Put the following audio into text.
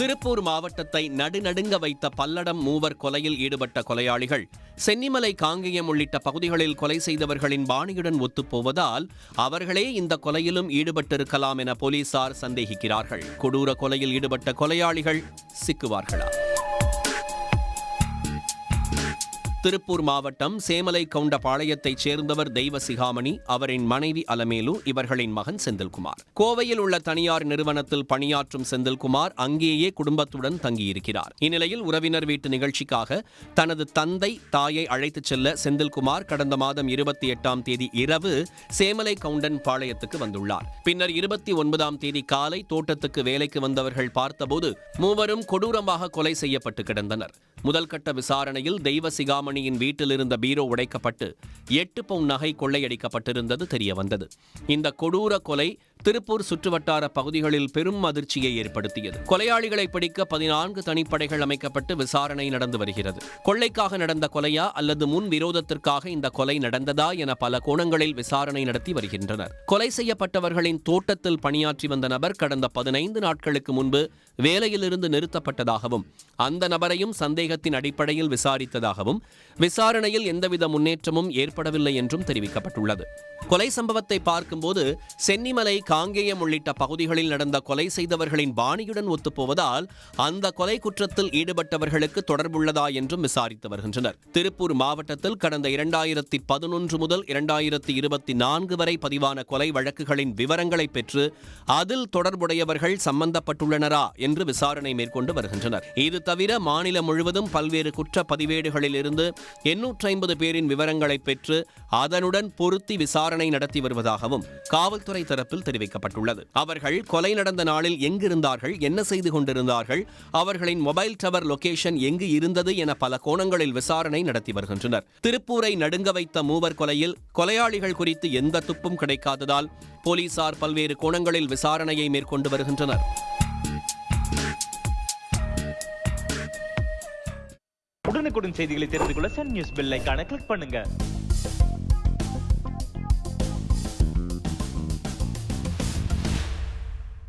திருப்பூர் மாவட்டத்தை நடுநடுங்க வைத்த பல்லடம் மூவர் கொலையில் ஈடுபட்ட கொலையாளிகள் சென்னிமலை, காங்கேயம் உள்ளிட்ட பகுதிகளில் கொலை செய்தவர்களின் பாணியுடன் ஒத்துப்போவதால் அவர்களே இந்த கொலையிலும் ஈடுபட்டிருக்கலாம் என போலீசார் சந்தேகிக்கிறார்கள். கொடூர கொலையில் ஈடுபட்ட கொலையாளிகள் சிக்குவார்களா? திருப்பூர் மாவட்டம் சேமலை கவுண்டபாளையத்தைச் சேர்ந்தவர் தெய்வ சிகாமணி, அவரின் மனைவி அலமேலு, இவர்களின் மகன் செந்தில்குமார். கோவையில் உள்ள தனியார் நிறுவனத்தில் பணியாற்றும் செந்தில்குமார் அங்கேயே குடும்பத்துடன் தங்கியிருக்கிறார். இந்நிலையில் உறவினர் வீட்டு நிகழ்ச்சிக்காக தனது தந்தை, தாயை அழைத்துச் செல்ல செந்தில்குமார் கடந்த மாதம் 28ஆம் தேதி இரவு சேமலை கவுண்டன் பாளையத்துக்கு வந்துள்ளார். பின்னர் 29ஆம் தேதி காலை தோட்டத்துக்கு வேலைக்கு வந்தவர்கள் பார்த்தபோது மூவரும் கொடூரமாக கொலை செய்யப்பட்டு கிடந்தனர். முதல்கட்ட விசாரணையில் தெய்வ சிகாமணியின் வீட்டில் இருந்த பீரோ உடைக்கப்பட்டு 8 பவுன் நகை கொள்ளையடிக்கப்பட்டிருந்தது தெரியவந்தது. இந்த கொடூர கொலை திருப்பூர் சுற்றுவட்டார பகுதிகளில் பெரும் அதிர்ச்சியை ஏற்படுத்தியது. கொலையாளிகளை பிடிக்க 14 தனிப்படைகள் அமைக்கப்பட்டு விசாரணை நடந்து வருகிறது. கொள்ளைக்காக நடந்த கொலையா அல்லது முன் விரோதத்திற்காக இந்த கொலை நடந்ததா என பல கோணங்களில் விசாரணை நடத்தி வருகின்றனர். கொலை செய்யப்பட்டவர்களின் தோட்டத்தில் பணியாற்றி வந்த நபர் கடந்த 15 நாட்களுக்கு முன்பு வேலையிலிருந்து நிறுத்தப்பட்டதாகவும் அந்த நபரையும் சந்தேகத்தின் அடிப்படையில் விசாரித்ததாகவும் விசாரணையில் எந்தவித முன்னேற்றமும் ஏற்படவில்லை என்றும் தெரிவிக்கப்பட்டுள்ளது. கொலை சம்பவத்தை பார்க்கும்போது சென்னிமலை, காங்கேயம் உள்ளிட்ட பகுதிகளில் நடந்த கொலை செய்தவர்களின் பாணியுடன் ஒத்துப்போவதால் அந்த கொலை குற்றத்தில் ஈடுபட்டவர்களுக்கு தொடர்புள்ளதா என்றும் விசாரித்து வருகின்றனர். திருப்பூர் மாவட்டத்தில் கடந்த 2011 முதல் 2024 வரை பதிவான கொலை வழக்குகளின் விவரங்களை பெற்று அதில் தொடர்புடையவர்கள் சம்பந்தப்பட்டுள்ளனரா என்று விசாரணை மேற்கொண்டு வருகின்றனர். இது தவிர மாநிலம் முழுவதும் பல்வேறு குற்ற பதிவேடுகளில் இருந்து 850 பேரின் விவரங்களை பெற்று அதனுடன் பொருத்தி விசாரணை நடத்தி வருவதாகவும் காவல்துறை தரப்பில் தெரிவிக்கப்பட்டுள்ளது. அவர்கள் கொலை நடந்த நாளில் எங்கிருந்தார்கள், என்ன செய்து கொண்டிருந்தார்கள், அவர்களின் மொபைல் டவர் லொகேஷன் எங்கு இருந்தது என பல கோணங்களில் விசாரணை நடத்தி வருகின்றனர். திருப்பூரை நடுங்க வைத்த மூவர் கொலையில் கொலையாளிகள் குறித்து எந்த துப்பும் கிடைக்காததால் போலீசார் பல்வேறு கோணங்களில் விசாரணையை மேற்கொண்டு வருகின்றனர். உடனுக்குடன் செய்திகளை தெரிந்து கொள்ள சன் நியூஸ் பெல் ஐகானை கிளிக் பண்ணுங்க.